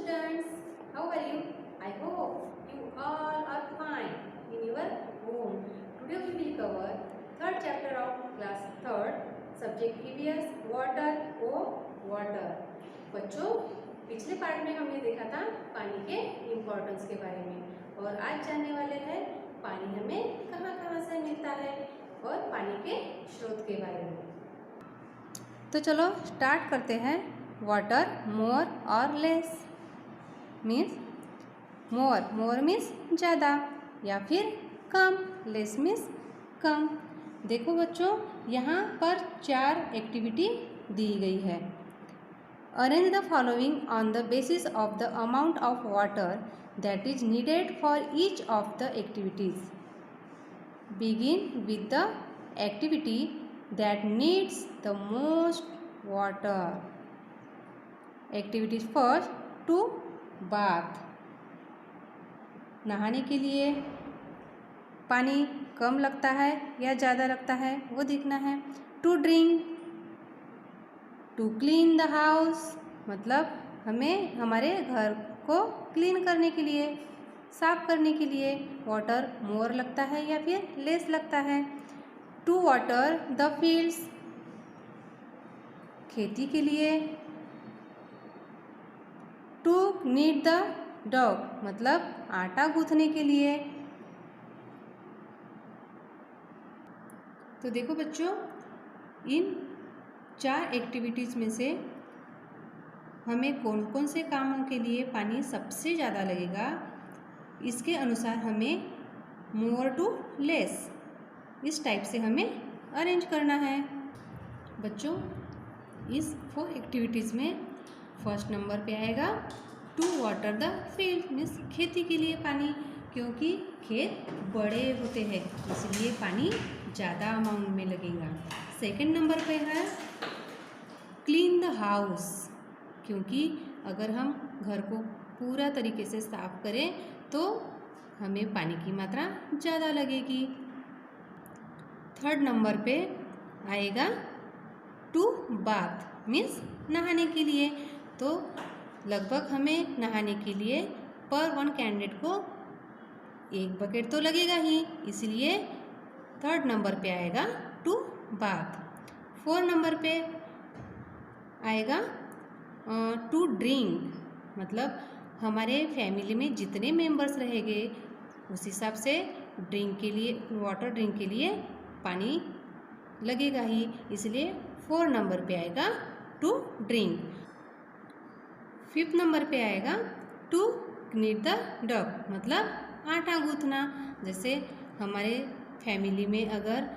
students, how are you? I hope you all are fine in your home. Today we will cover third chapter of class third, subject EVS water or water. बच्चों, पिछले part में हमने देखा था पानी के importance के बारे में और आज जानने वाले हैं पानी हमें कहाँ-कहाँ से मिलता है और पानी के स्रोत के बारे में। तो चलो स्टार्ट करते हैं। वाटर मोर और लेस मीन्स मोर मीन्स ज़्यादा या फिर कम, लेस मीन्स कम। देखो बच्चों, यहाँ पर 4 एक्टिविटी दी गई है। Arrange the following on the basis of the amount of water that is needed for each of the activities. Begin with the activity that needs the most water. Activities first, to bath, नहाने के लिए पानी कम लगता है या ज़्यादा लगता है वो देखना है। To drink, to clean the house, मतलब हमें हमारे घर को क्लीन करने के लिए, साफ करने के लिए वाटर मोर लगता है या फिर लेस लगता है। टू वाटर द फील्ड्स, खेती के लिए। टू नीड द डॉग, मतलब आटा गूंथने के लिए। तो देखो बच्चों, इन 4 एक्टिविटीज़ में से हमें कौन कौन से कामों के लिए पानी सबसे ज़्यादा लगेगा, इसके अनुसार हमें मोर टू लेस इस टाइप से हमें अरेंज करना है। बच्चों, इस 4 एक्टिविटीज़ में फर्स्ट नंबर पे आएगा to water the field means खेती के लिए पानी, क्योंकि खेत बड़े होते हैं इसलिए पानी ज़्यादा अमाउंट में लगेगा। सेकंड नंबर पे है क्लीन द हाउस, क्योंकि अगर हम घर को पूरा तरीके से साफ करें तो हमें पानी की मात्रा ज़्यादा लगेगी। थर्ड नंबर पे आएगा टू बाथ मीन्स नहाने के लिए, तो लगभग हमें नहाने के लिए पर 1 कैंडिडेट को 1 बकेट तो लगेगा ही, इसलिए थर्ड नंबर पे आएगा टू बाथ। 4 नंबर पे आएगा टू ड्रिंक, मतलब हमारे फैमिली में जितने मेंबर्स रहेंगे उस हिसाब से ड्रिंक के लिए, वाटर ड्रिंक के लिए पानी लगेगा ही, इसलिए 4 नंबर पे आएगा टू ड्रिंक। 5th नंबर पे आएगा टू नीड द डॉग, मतलब आटा गूंथना। जैसे हमारे फैमिली में अगर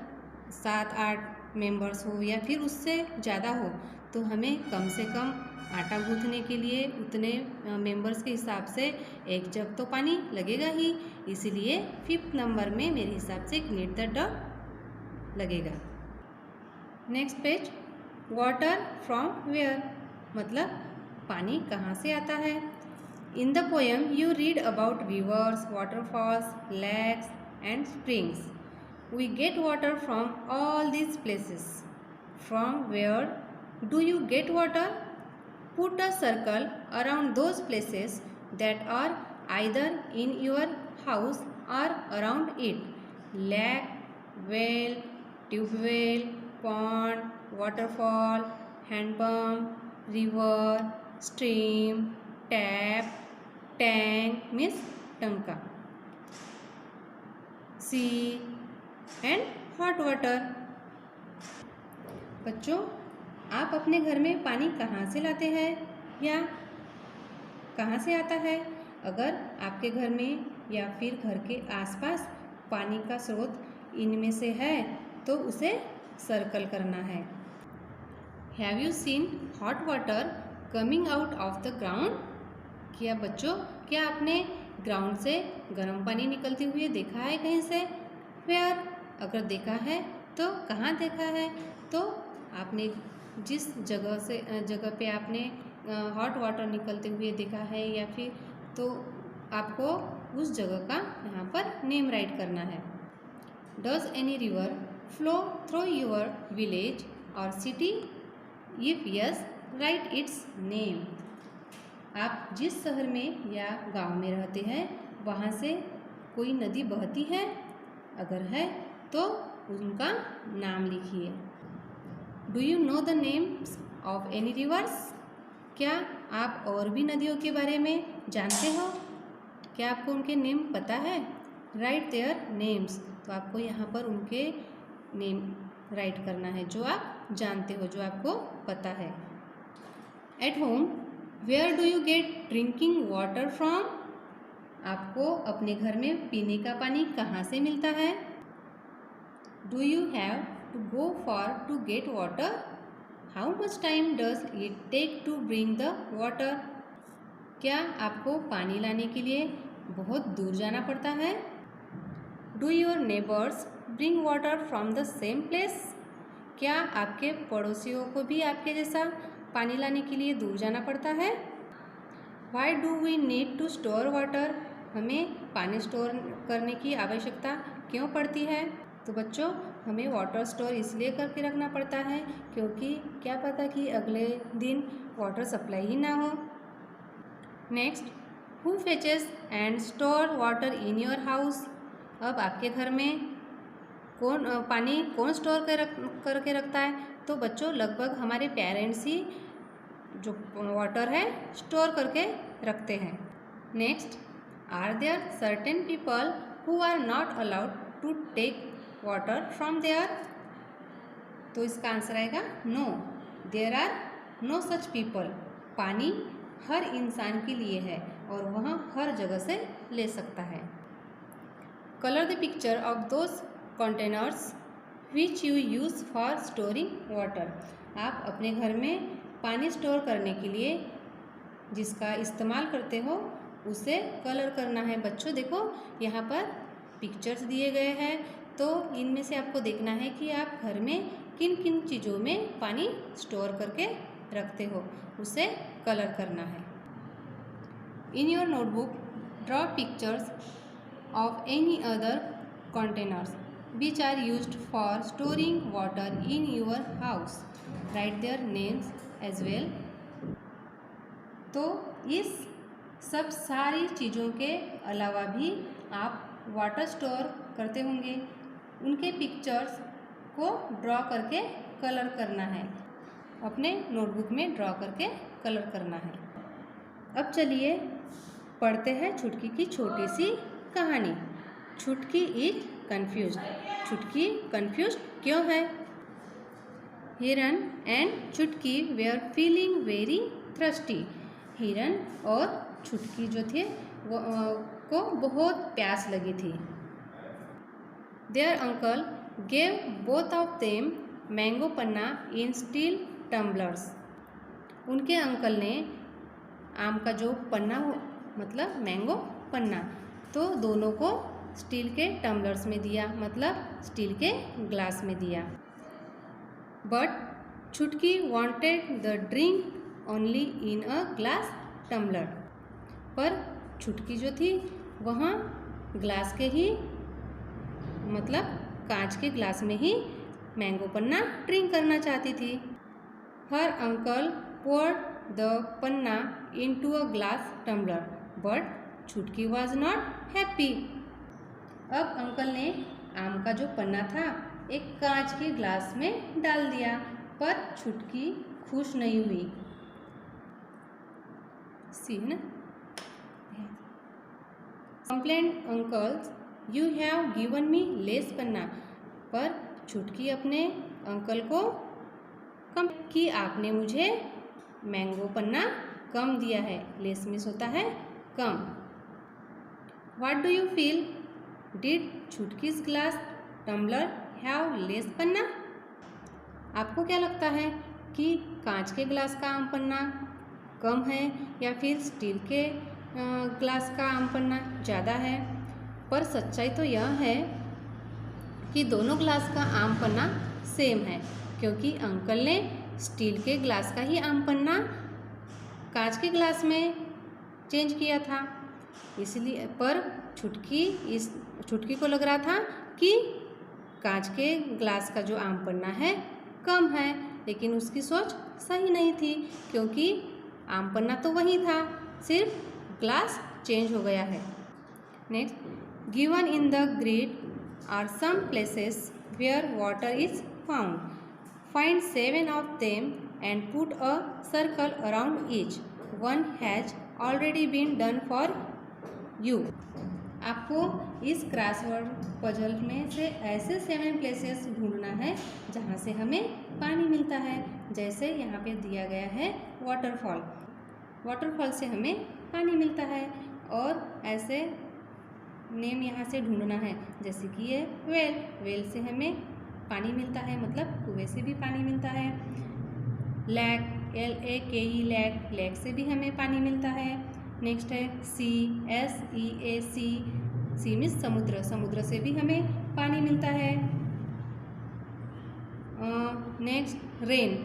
7-8 मेंबर्स हो या फिर उससे ज़्यादा हो तो हमें कम से कम आटा गूंथने के लिए उतने मेंबर्स के हिसाब से 1 जग तो पानी लगेगा ही, इसीलिए 5th नंबर में मेरे हिसाब से नीड द डॉग लगेगा। Next page, water from where, मतलब पानी कहाँ से आता है। In the poem you read about rivers, waterfalls, lakes and springs. We get water from all these places. From where do you get water? Put a circle around those places that are either in your house और around it. Lake, well, tubewell, pond, waterfall, hand pump, river, stream, tap, tank means टंका, सी and hot water. बच्चों, आप अपने घर में पानी कहाँ से लाते हैं या कहाँ से आता है? अगर आपके घर में या फिर घर के आसपास पानी का स्रोत इनमें से है तो उसे सर्कल करना है। Have you seen hot water coming out of the ground? क्या बच्चों, क्या आपने ग्राउंड से गर्म पानी निकलते हुए देखा है कहीं से? वेयर, अगर देखा है तो कहाँ देखा है? तो आपने जिस जगह पे आपने हॉट वाटर निकलते हुए देखा है या फिर, तो आपको उस जगह का यहाँ पर नेम राइट करना है। Does any river flow through your village और city? If yes, write its name. आप जिस शहर में या गांव में रहते हैं वहाँ से कोई नदी बहती है, अगर है तो उनका नाम लिखिए। Do you know the names of any reverse? क्या आप और भी नदियों के बारे में जानते हो? क्या आपको उनके नेम पता है? Right their names. तो आपको यहाँ पर उनके नेम राइट करना है जो आप जानते हो, जो आपको पता है। At home where do you get drinking water from? आपको अपने घर में पीने का पानी कहाँ से मिलता है? Do you have to go far to get water? How much time does it take to bring the water? क्या आपको पानी लाने के लिए बहुत दूर जाना पड़ता है? Do your neighbours bring water from the same place? क्या आपके पड़ोसियों को भी आपके जैसा पानी लाने के लिए दूर जाना पड़ता है? Why do we need to store water? हमें पानी स्टोर करने की आवश्यकता क्यों पड़ती है? तो बच्चों, हमें वाटर स्टोर इसलिए करके रखना पड़ता है क्योंकि क्या पता कि अगले दिन वाटर सप्लाई ही ना हो। Next, who फेचेस and store water in your house? अब आपके घर में पानी कौन स्टोर करके रखता है? तो बच्चों, लगभग हमारे पेरेंट्स ही जो वाटर है स्टोर करके रखते हैं। Next, are there certain people who are not allowed to take water from there? तो इसका आंसर आएगा no, there are no such people. पानी हर इंसान के लिए है और वह हर जगह से ले सकता है। Colour the picture of those containers which you use for storing water. आप अपने घर में पानी स्टोर करने के लिए जिसका इस्तेमाल करते हो उसे कलर करना है। बच्चों देखो, यहाँ पर पिक्चर्स दिए गए हैं, तो इनमें से आपको देखना है कि आप घर में किन किन चीज़ों में पानी स्टोर करके रखते हो, उसे कलर करना है। In your notebook draw pictures of any other containers which are used for storing water in your house. Write their names as well. तो इस सब सारी चीज़ों के अलावा भी आप वाटर स्टोर करते होंगे, उनके पिक्चर्स को ड्रॉ करके कलर करना है, अपने नोटबुक में ड्रॉ करके कलर करना है। अब चलिए पढ़ते हैं छुटकी की छोटी सी कहानी। छुटकी इज कन्फ्यूज्ड। छुटकी कन्फ्यूज्ड क्यों है? हिरन एंड छुटकी वेयर फीलिंग वेरी थ्रस्टी। हिरन और छुटकी जो थे वो को बहुत प्यास लगी थी। Their uncle gave both of them mango panna in steel tumblers. उनके अंकल ने आम का जो पन्ना मतलब मैंगो पन्ना, तो दोनों को स्टील के टम्बलर्स में दिया, मतलब स्टील के ग्लास में दिया। But Chhutki wanted the drink only in a glass tumbler. पर छुटकी जो थी वहाँ ग्लास के ही मतलब कांच के ग्लास में ही मैंगो पन्ना ड्रिंक करना चाहती थी। हर uncle poured the panna into a glass tumbler, but छुटकी was not happy. अब अंकल ने आम का जो पन्ना था एक कांच के ग्लास में डाल दिया, पर छुटकी खुश नहीं हुई। सी है ना? Complaint uncles you have given me less पन्ना। पर छुटकी अपने अंकल को कम कि आपने मुझे मैंगो पन्ना कम दिया है। लेस मिस होता है कम। What do you feel? Did Chhutki's glass tumbler have less पन्ना? आपको क्या लगता है कि कांच के ग्लास का आम पन्ना कम है या फिर स्टील के ग्लास का आम पन्ना ज़्यादा है? पर सच्चाई तो यह है कि दोनों ग्लास का आम पन्ना सेम है, क्योंकि अंकल ने स्टील के ग्लास का ही आम पन्ना कांच के ग्लास में चेंज किया था। इसलिए पर छुटकी को लग रहा था कि कांच के ग्लास का जो आम पन्ना है कम है, लेकिन उसकी सोच सही नहीं थी, क्योंकि आम पन्ना तो वही था सिर्फ ग्लास चेंज हो गया है। Next, given in the grid are some places where water is found, find 7 of them and put a circle around each, one has already been done for you. आपको इस क्रॉसवर्ड पजल में से ऐसे 7 places ढूंढना है जहाँ से हमें पानी मिलता है। जैसे यहाँ पे दिया गया है वाटरफॉल, वाटरफॉल से हमें पानी मिलता है। और ऐसे नेम यहाँ से ढूंढना है, जैसे कि ये वेल, वेल से हमें पानी मिलता है, मतलब कुएं से भी पानी मिलता है। लैक, LAKE लैक, लैक से भी हमें पानी मिलता है। नेक्स्ट है सी, SEAC, सी मीन्स समुद्र, समुद्र से भी हमें पानी मिलता है। नेक्स्ट रेन,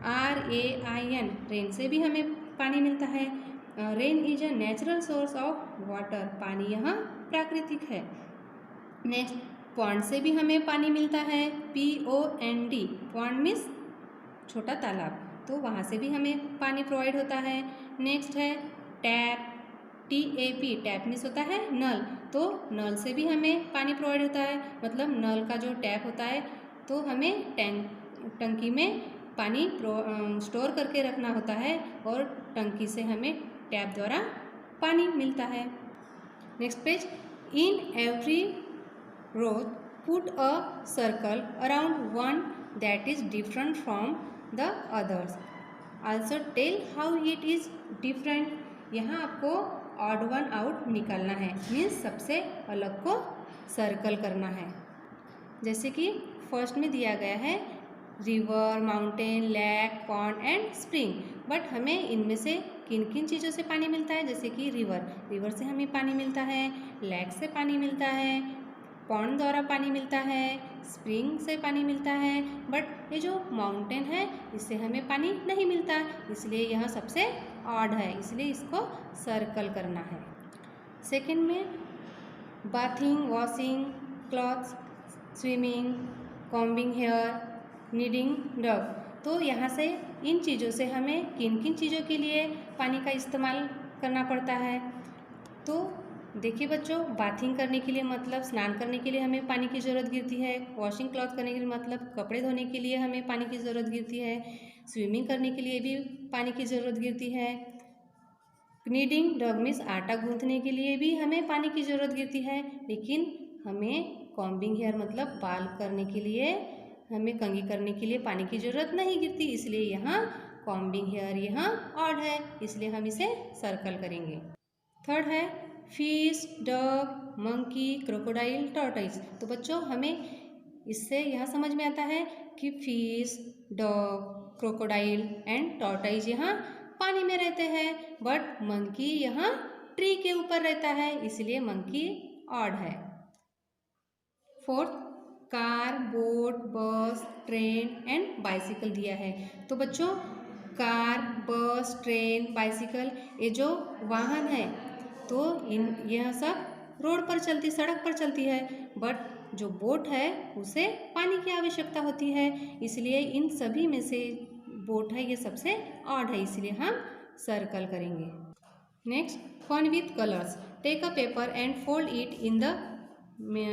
RAIN, रेन से भी हमें पानी मिलता है। Rain is a natural source of water, पानी यहाँ प्राकृतिक है। नेक्स्ट, पॉन्ड से भी हमें पानी मिलता है, POND, पॉन्ड मीन्स छोटा तालाब, तो वहाँ से भी हमें पानी प्रोवाइड होता है। नेक्स्ट है टैप, TAP, टैप मीन्स होता है नल, तो नल से भी हमें पानी प्रोवाइड होता है, मतलब नल का जो टैप होता है तो हमें टंकी में पानी स्टोर करके रखना होता है और टंकी से हमें टैप द्वारा पानी मिलता है। Next page, in every row put a circle around one that is different from the others, also tell how it is different. यहाँ आपको ऑड वन आउट निकालना है, मीन्स सबसे अलग को सर्कल करना है। जैसे कि फर्स्ट में दिया गया है river, mountain, lake, pond and spring, but हमें इनमें से किन किन चीज़ों से पानी मिलता है, जैसे कि रिवर, रिवर से हमें पानी मिलता है, लेक से पानी मिलता है, पॉन्ड द्वारा पानी मिलता है, स्प्रिंग से पानी मिलता है, बट ये जो माउंटेन है इससे हमें पानी नहीं मिलता, इसलिए यह सबसे ऑड है, इसलिए इसको सर्कल करना है। सेकेंड में bathing, washing clothes, swimming, combing hair, kneading dough, तो यहाँ से इन चीज़ों से हमें किन किन चीज़ों के लिए पानी का इस्तेमाल करना पड़ता है। तो देखिए बच्चों, बाथिंग करने के लिए मतलब स्नान करने के लिए हमें पानी की ज़रूरत गिरती है, वॉशिंग क्लॉथ करने के लिए मतलब कपड़े धोने के लिए हमें पानी की ज़रूरत गिरती है, स्विमिंग करने के लिए भी पानी की ज़रूरत गिरती है, नीडिंग डग मीन्स आटा गूंथने के लिए भी हमें पानी की ज़रूरत गिरती है, लेकिन हमें कॉम्बिंग हेयर मतलब बाल करने के लिए, हमें कंघी करने के लिए पानी की ज़रूरत नहीं गिरती, इसलिए यहाँ कॉम्बिंग हेयर यहाँ ऑड है, इसलिए हम इसे सर्कल करेंगे। थर्ड है फिश, डग, मंकी, क्रोकोडाइल, टॉर्टोइज। तो बच्चों हमें इससे यह समझ में आता है कि fish, dog, crocodile and tortoise यहाँ पानी में रहते हैं, बट मंकी यहाँ ट्री के ऊपर रहता है, इसलिए मंकी ऑड है। फोर्थ, कार, बोट, बस, ट्रेन एंड बाइसिकल दिया है। तो बच्चों कार, बस, ट्रेन, बाइसिकल ये जो वाहन है तो यह सब रोड पर चलती, सड़क पर चलती है, बट जो बोट है उसे पानी की आवश्यकता होती है, इसलिए इन सभी में से बोट है ये सबसे ऑड है, इसलिए हम सर्कल करेंगे। Next, fun with colours, take a paper and fold it in the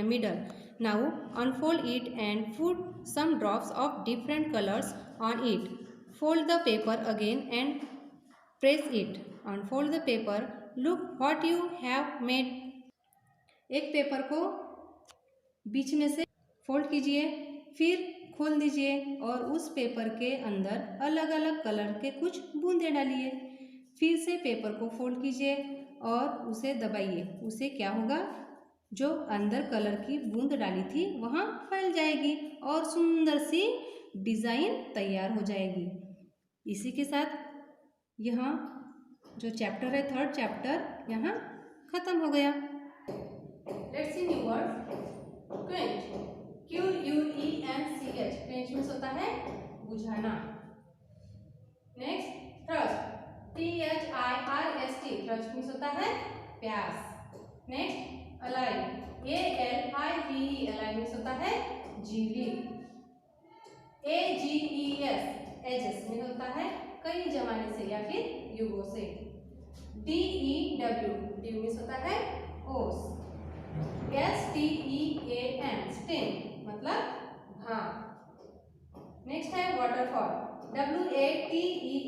middle, now unfold it and put some drops of different colours on it, fold the paper again and press it, unfold the paper, look what you have made. एक paper को बीच में से fold कीजिए, फिर खोल दीजिए और उस पेपर के अंदर अलग अलग कलर के कुछ बूंदे डालिए, फिर से पेपर को फोल्ड कीजिए और उसे दबाइए, उसे क्या होगा, जो अंदर कलर की बूंद डाली थी वहाँ फैल जाएगी और सुंदर सी डिज़ाइन तैयार हो जाएगी। इसी के साथ यहाँ जो चैप्टर है, थर्ड चैप्टर यहाँ खत्म हो गया। Let's see new word, quench, QUENCH, quench means होता है बुझाना। Next, thrust, THIRST, thrust means होता है प्यास। Next, align, ALIVE, align means होता है झिल्ली। AGES, एजेस मीन्स होता है कई जमाने से या फिर युगों से। DEW, ड्यू मीन्स होता है ओस। STEAM, स्टेम मतलब भाप। नेक्स्ट है वाटरफॉल, WATERFALL,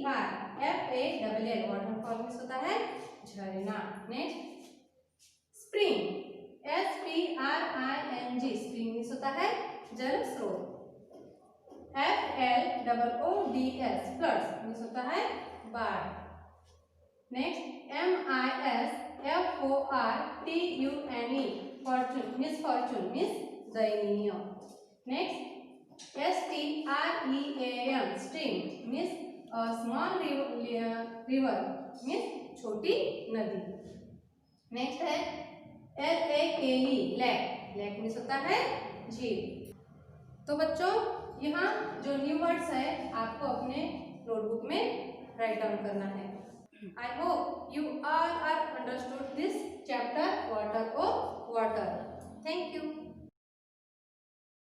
वाटरफॉल मीन्स होता है झरना। Next spring, SPRING, spring means होता है जल स्रोत। FLOODS, फ्लड्स मीन्स होता है बाढ़। नेक्स्ट MISFORTUNE, फॉर्चून मीन्स दयनीय। Next STREAM, stream means small river means छोटी नदी। नेक्स्ट है LAKE, लैक, लैक मीन्स होता है झील। तो बच्चों यहाँ जो न्यू वर्ड्स है आपको अपने नोटबुक में राइट डाउन करना है। I hope you all